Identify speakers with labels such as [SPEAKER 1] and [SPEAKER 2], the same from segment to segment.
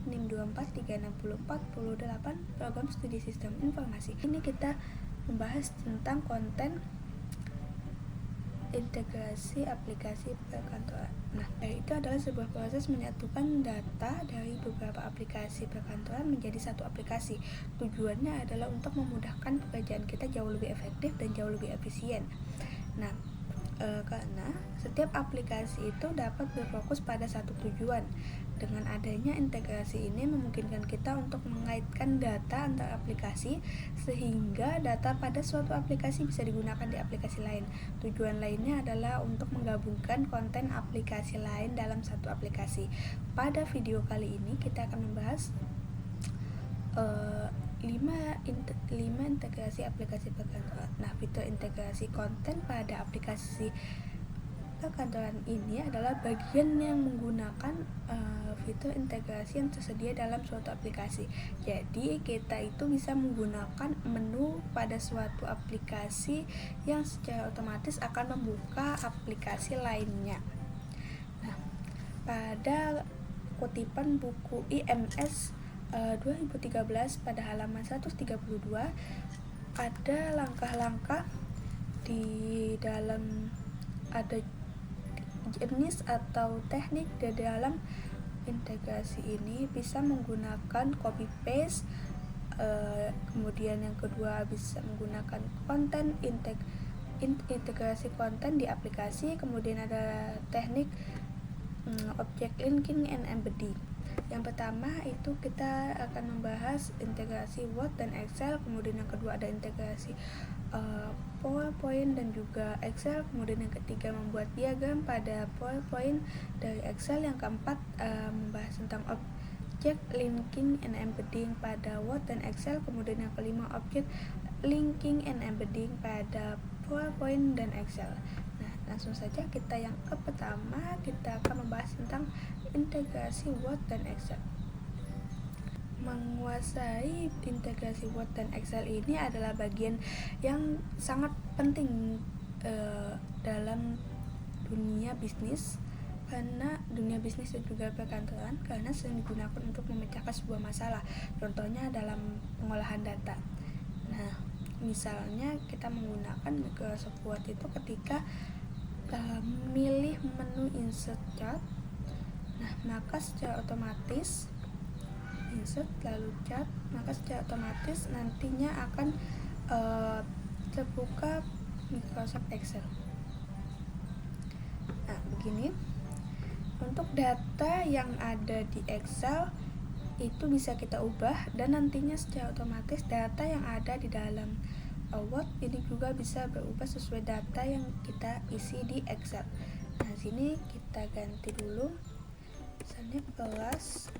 [SPEAKER 1] NIM 2436048 Program Studi Sistem Informasi. Ini kita membahas tentang konten integrasi aplikasi perkantoran. Nah, itu adalah sebuah proses menyatukan data dari beberapa aplikasi perkantoran menjadi satu aplikasi. Tujuannya adalah untuk memudahkan pekerjaan kita jauh lebih efektif dan jauh lebih efisien. Nah, karena setiap aplikasi itu dapat berfokus pada satu tujuan. Dengan adanya integrasi ini memungkinkan kita untuk mengaitkan data antar aplikasi sehingga data pada suatu aplikasi bisa digunakan di aplikasi lain. Tujuan lainnya adalah untuk menggabungkan konten aplikasi lain dalam satu aplikasi. Pada video kali ini kita akan membahas 5 integrasi aplikasi perkantoran. Nah, fitur integrasi konten pada aplikasi perkantoran ini adalah bagian yang menggunakan fitur integrasi yang tersedia dalam suatu aplikasi. Jadi kita itu bisa menggunakan menu pada suatu aplikasi yang secara otomatis akan membuka aplikasi lainnya. Nah, pada kutipan buku IMS 2013 pada halaman 132 ada langkah-langkah di dalam, ada jenis atau teknik di dalam integrasi ini. Bisa menggunakan copy paste, kemudian yang kedua bisa menggunakan konten integrasi konten di aplikasi, kemudian ada teknik object linking and embedding. Yang pertama itu kita akan membahas integrasi Word dan Excel, kemudian yang kedua ada integrasi PowerPoint dan juga Excel, kemudian yang ketiga membuat diagram pada PowerPoint dari Excel, yang keempat membahas tentang object linking and embedding pada Word dan Excel, kemudian yang kelima object linking and embedding pada PowerPoint dan Excel. Nah, langsung saja kita yang pertama, kita akan membahas tentang integrasi Word dan Excel. Menguasai integrasi Word dan Excel ini adalah bagian yang sangat penting dalam dunia bisnis, karena dunia bisnis dan juga perkantoran, karena sering digunakan untuk memecahkan sebuah masalah. Contohnya dalam pengolahan data. Nah, misalnya kita menggunakan Microsoft Word itu ketika memilih menu insert chart. Nah, maka secara otomatis insert lalu chart, maka secara otomatis nantinya akan terbuka Microsoft Excel. Nah, begini. Untuk data yang ada di Excel itu bisa kita ubah, dan nantinya secara otomatis data yang ada di dalam Word ini juga bisa berubah sesuai data yang kita isi di Excel. Nah, sini kita ganti dulu. Misalnya kelas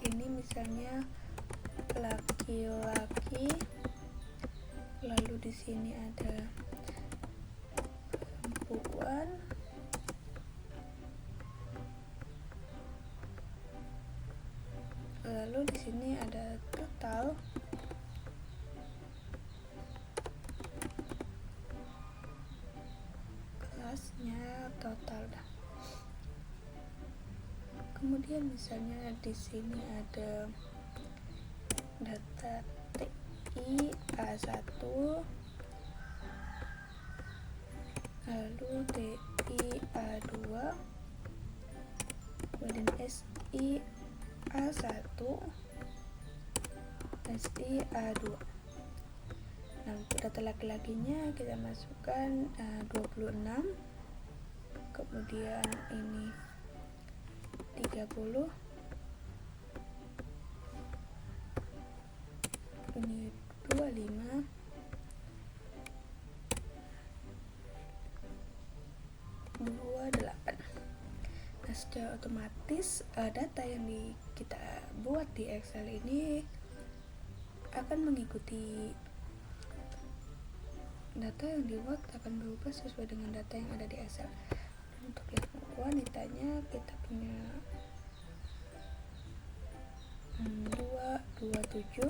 [SPEAKER 1] ini misalnya laki-laki, lalu di sini ada perempuan, lalu di sini ada total, kelasnya total. Kemudian misalnya di sini ada data TI A1, lalu TI A2, kemudian SI A1, SI A2. Nah, data laki-lakinya kita masukkan 26, kemudian ini 30, ini 25, Nah, secara otomatis data yang kita buat di Excel ini akan mengikuti data yang di Word, akan berubah sesuai dengan data yang ada di Excel. Dan untuk yang wanitanya kita punya 227,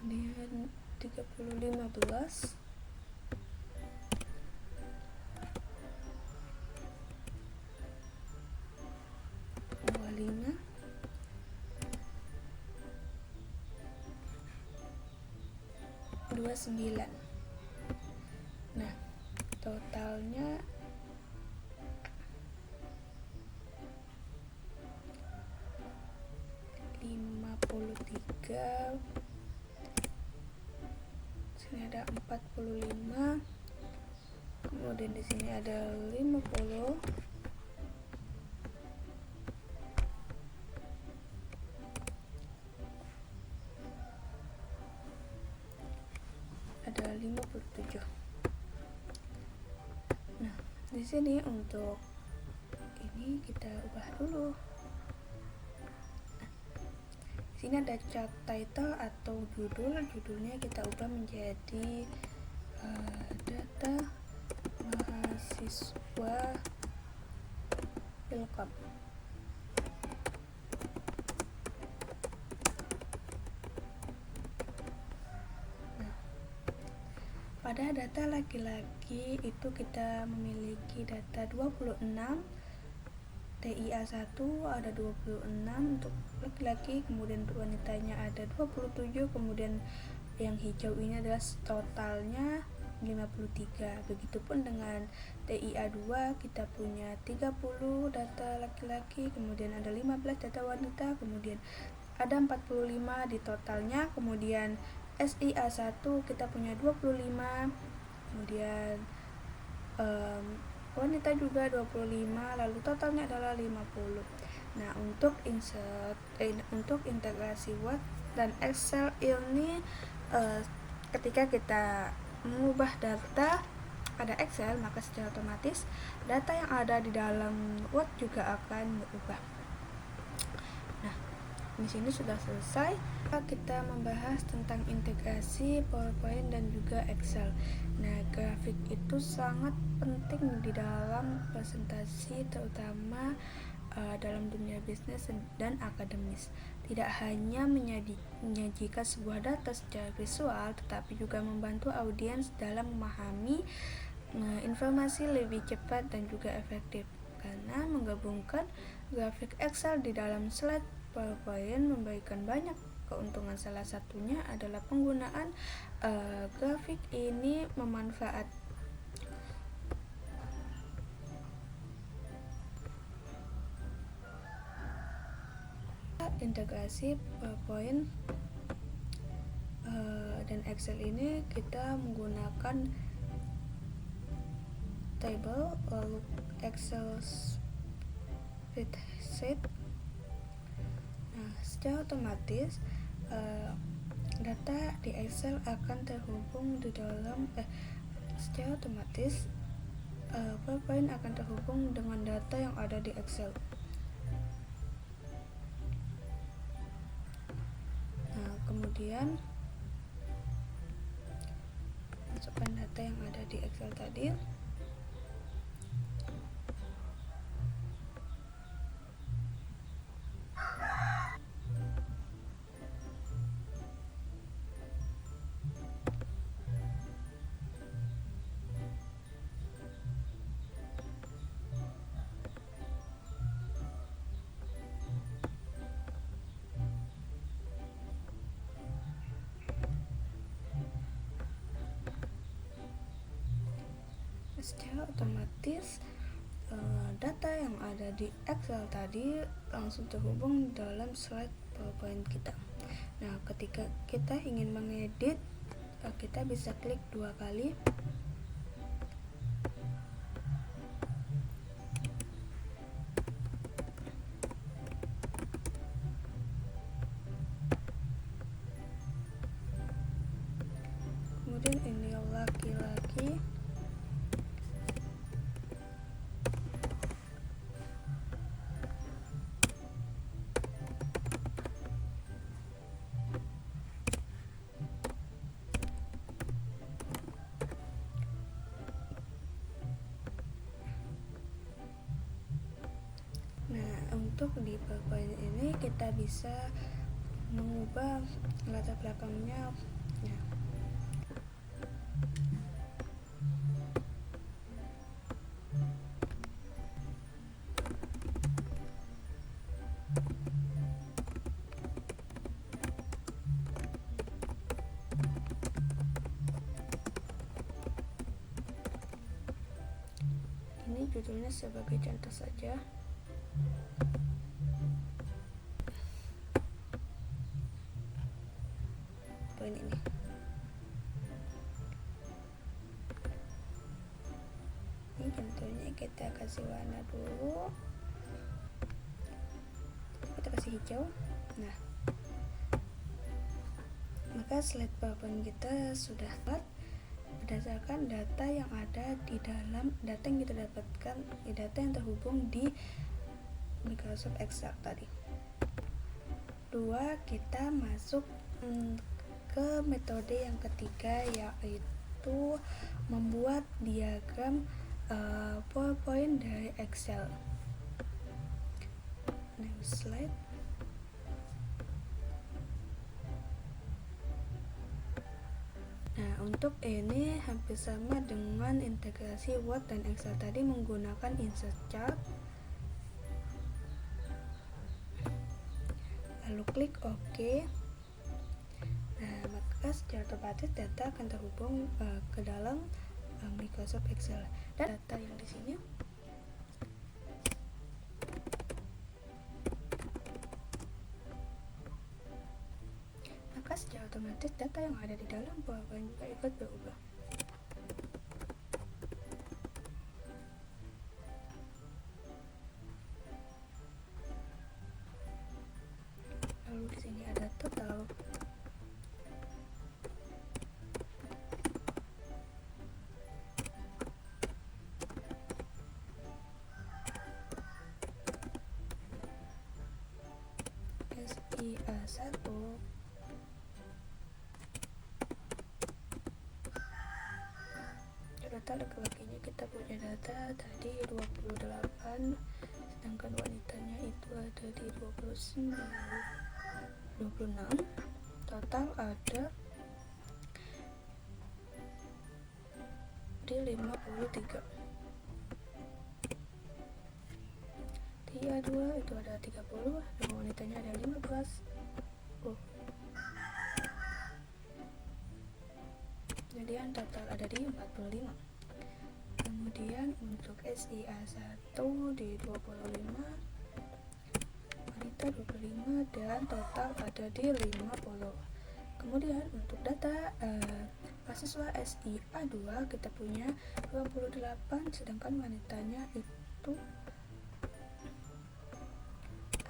[SPEAKER 1] kemudian 3015, 29. Nah, totalnya 53. Sini ada 45. Kemudian di sini ada 50. Ada 57. Nah, di sini untuk ini kita ubah dulu. Nah, di sini ada chart title atau judulnya kita ubah menjadi data mahasiswa Ilkom. Pada data laki-laki itu kita memiliki data 26, TIA 1 ada 26 untuk laki-laki, kemudian untuk wanitanya ada 27, kemudian yang hijau ini adalah totalnya 53. Begitupun dengan TIA 2 kita punya 30 data laki-laki, kemudian ada 15 data wanita, kemudian ada 45 di totalnya, kemudian SIA 1 kita punya 25, kemudian wanita juga 25, lalu totalnya adalah 50. Nah, untuk integrasi Word dan Excel ini ketika kita mengubah data pada Excel, maka secara otomatis data yang ada di dalam Word juga akan berubah. Nah, di sini sudah selesai kita membahas tentang integrasi PowerPoint dan juga Excel. Nah, grafik itu sangat penting di dalam presentasi, terutama dalam dunia bisnis dan akademis. Tidak hanya menyajikan sebuah data secara visual, tetapi juga membantu audiens dalam memahami informasi lebih cepat dan juga efektif. Karena menggabungkan grafik Excel di dalam slide PowerPoint memberikan banyak keuntungan. Salah satunya adalah penggunaan grafik ini memanfaat integrasi PowerPoint dan Excel ini kita menggunakan table lalu Excel spreadsheet. Nah, secara otomatis data di Excel akan terhubung di dalam secara otomatis PowerPoint akan terhubung dengan data yang ada di Excel. Nah, kemudian masukkan data yang ada di Excel tadi. Secara otomatis data yang ada di Excel tadi langsung terhubung dalam slide PowerPoint kita. Nah, ketika kita ingin mengedit, kita bisa klik 2 kali. Kemudian ini laki-laki. Nah, untuk di PowerPoint ini kita bisa mengubah latar belakangnya. Nah, sebagai contoh saja. Poin ini. Ini contohnya kita kasih warna dulu. Kita kasih hijau. Nah, maka slide PowerPoint kita sudah buat berdasarkan data yang ada di dalam data yang kita dapatkan, data yang terhubung di Microsoft Excel tadi. 2, kita masuk ke metode yang ketiga, yaitu membuat diagram PowerPoint dari Excel. Next slide. Nah, untuk ini hampir sama dengan integrasi Word dan Excel tadi, menggunakan insert chart. Lalu klik OK. Nah, maka secara otomatis data akan terhubung ke dalam Microsoft Excel. Dan data yang di sini maka secara otomatis data yang ada di dalam PowerPoint juga ikut berubah. Lalu di sini ada total. SIA1 data laki-lakinya kita punya data tadi 28, sedangkan wanitanya itu ada di 26. Total ada di 53. Dia 2 itu ada 30, dan wanitanya ada 15. Kemudian total ada di 45. Kemudian untuk SIA1 di 25, wanita 25, dan total ada di 50. Kemudian untuk data mahasiswa SIA2 kita punya 28, sedangkan wanitanya itu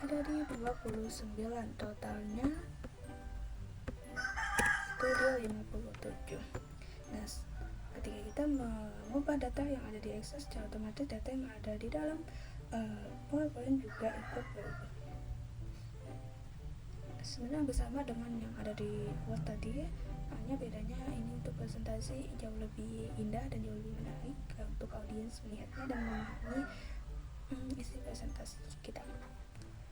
[SPEAKER 1] ada di 29, totalnya itu di 57. Nah, ketika kita mengubah data yang ada di Excel, secara otomatis data yang ada di dalam PowerPoint juga ikut berubah. Sebenarnya bersama dengan yang ada di Word tadi, hanya bedanya ini untuk presentasi jauh lebih indah dan jauh lebih menarik untuk audiens melihatnya dan memahami isi presentasi kita.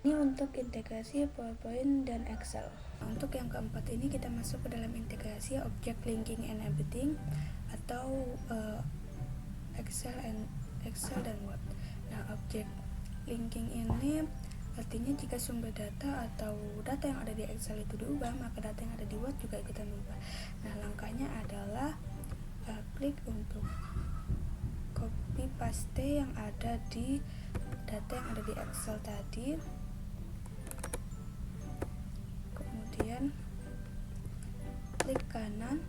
[SPEAKER 1] Ini untuk integrasi PowerPoint dan Excel. Untuk yang keempat ini kita masuk ke dalam integrasi Object Linking and Everything atau Excel dan Word. Nah, Object Linking ini artinya jika sumber data atau data yang ada di Excel itu diubah, maka data yang ada di Word juga ikutan berubah. Nah, langkahnya adalah klik untuk copy paste yang ada di data yang ada di Excel tadi. Kemudian klik kanan.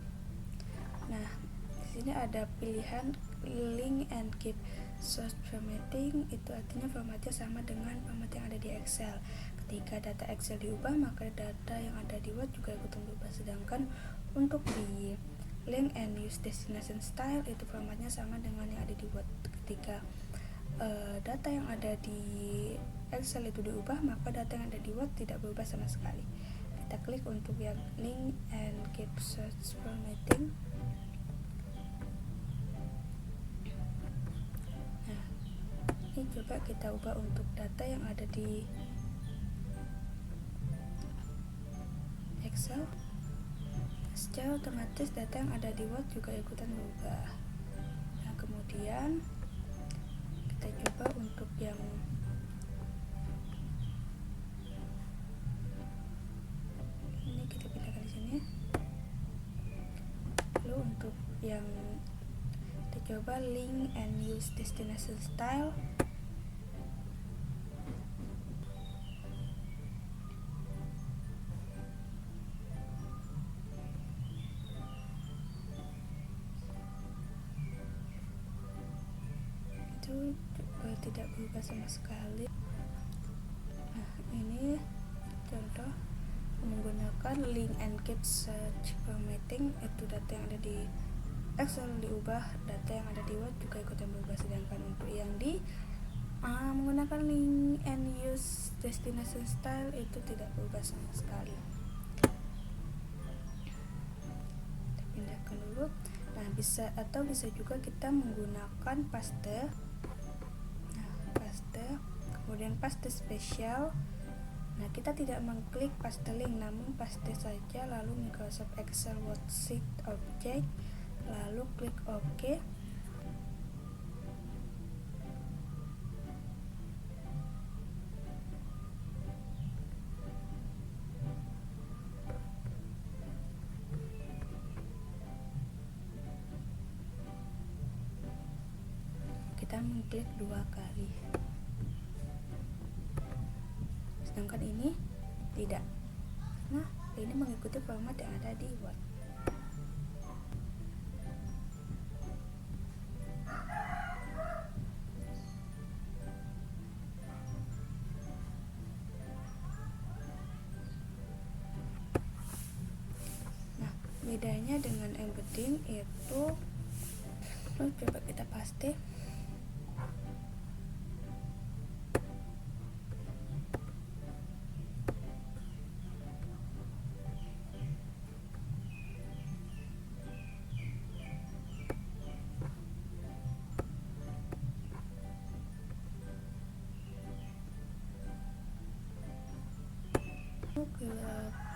[SPEAKER 1] Nah, di sini ada pilihan link and keep source formatting, itu artinya formatnya sama dengan format yang ada di Excel. Ketika data Excel diubah, maka data yang ada di Word juga ikutan berubah. Sedangkan untuk di link and use destination style, itu formatnya sama dengan yang ada di Word. Ketika data yang ada di Excel itu diubah, maka data yang ada di Word tidak berubah sama sekali. Kita klik untuk yang link and keep source formatting. Nah, ini coba kita ubah untuk data yang ada di Excel. Secara otomatis data yang ada di Word juga ikutan berubah. Nah, kemudian kita coba untuk yang ini, kita pindahkan di sini. Lalu untuk yang kita coba link and use destination style. itu tidak berubah sama sekali. Nah, ini contoh menggunakan link and keep search formatting. Itu data yang ada di Excel diubah, data yang ada di Word juga ikutan berubah. Sedangkan untuk yang di menggunakan link and use destination style itu tidak berubah sama sekali. Kita pindahkan dulu. Nah, bisa juga kita menggunakan paste. Nah, paste, kemudian paste spesial. Nah, kita tidak mengklik paste link, namun paste saja, lalu Microsoft Excel worksheet object, lalu klik OK. Kita mengklik 2 kali, sedangkan ini tidak. Nah, ini mengikuti format yang ada di Word. Nah, bedanya dengan embedding itu, coba kita paste.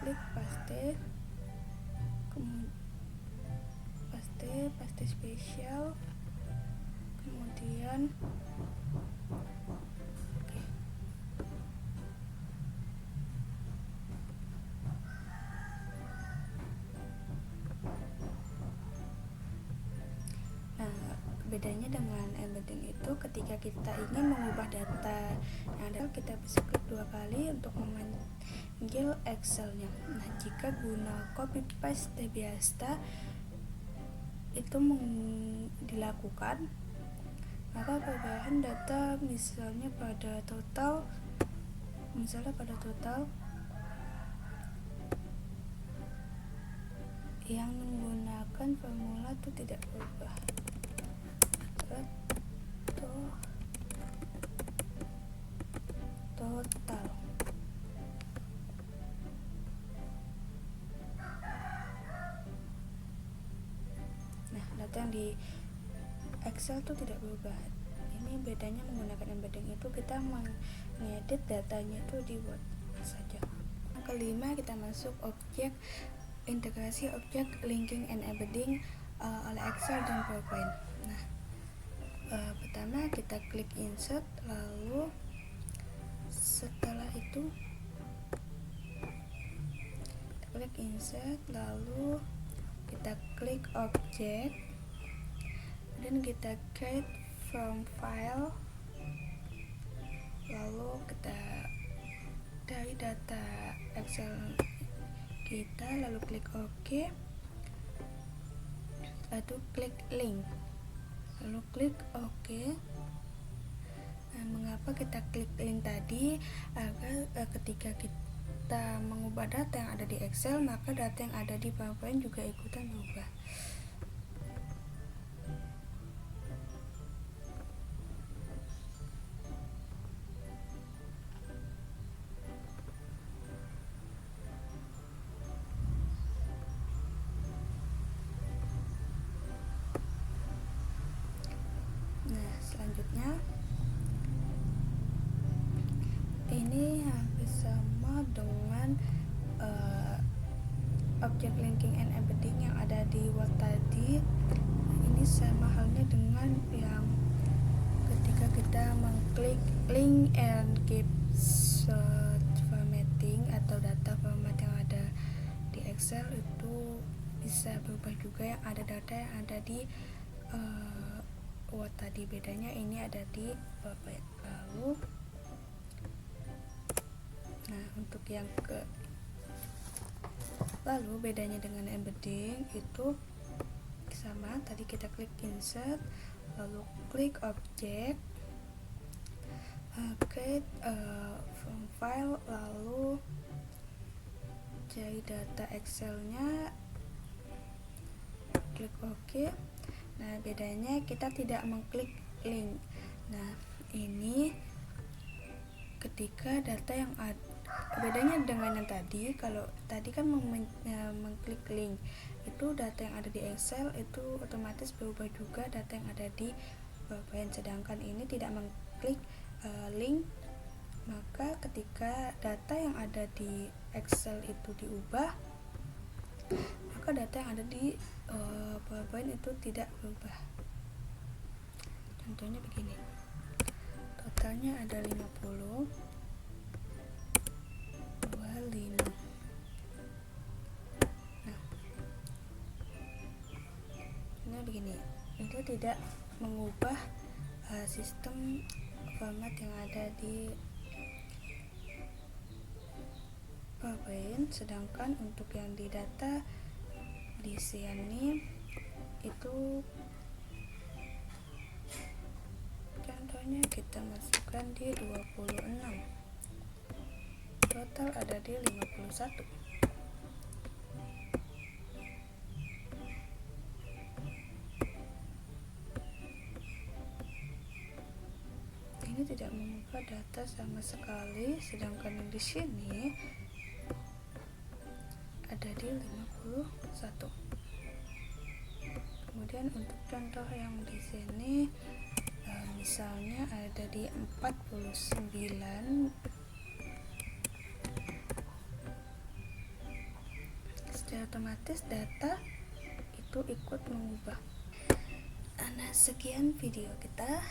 [SPEAKER 1] Klik paste, paste spesial, kemudian bedanya dengan embedding itu, ketika kita ingin mengubah data yang ada, kita bisa klik 2 kali untuk memanggil Excelnya. Nah, jika guna copy paste biasa itu dilakukan, maka perubahan data misalnya pada total yang menggunakan formula itu tidak berubah. Total. Nah, data yang di Excel itu tidak berubah. Ini bedanya menggunakan embedding itu, kita mengedit datanya itu di Word saja. Yang kelima, kita masuk objek, integrasi objek, linking and embedding oleh Excel dan PowerPoint. Nah, pertama kita klik insert, lalu setelah itu klik insert, lalu kita klik objek, dan kita create from file, lalu kita dari data Excel kita, lalu klik OK, lalu klik link, lalu klik OK. Nah, mengapa kita klik link tadi? Agar ketika kita mengubah data yang ada di Excel, maka data yang ada di PowerPoint juga ikutan berubah. Nah, selanjutnya ini hampir sama dengan objek linking and embedding yang ada di Word tadi. Ini sama halnya dengan yang ketika kita mengklik link and keep search formatting atau data format yang ada di Excel, itu bisa berubah juga yang ada data yang ada di Word tadi. Bedanya ini ada di PowerPoint. Lalu bedanya dengan embedding itu sama, tadi kita klik insert, lalu klik objek, create from file, lalu cari data Excel-nya, klik OK. Nah, bedanya kita tidak mengklik link. Nah, ini ketika data yang ada, bedanya dengan yang tadi, kalau tadi kan mengklik link, itu data yang ada di Excel itu otomatis berubah juga data yang ada di PowerPoint, sedangkan ini tidak mengklik link, maka ketika data yang ada di Excel itu diubah, maka data yang ada di PowerPoint itu tidak berubah. Contohnya begini, totalnya ada 50, 25. Nah, ini begini, itu tidak mengubah sistem format yang ada di PowerPoint, sedangkan untuk yang di data di sini itu contohnya kita masukkan di 26, total ada di 51. Ini tidak mengubah data sama sekali, sedangkan yang di sini ada di 51. Kemudian untuk contoh yang di sini misalnya ada di 49, secara otomatis data itu ikut mengubah. Nah, sekian video kita.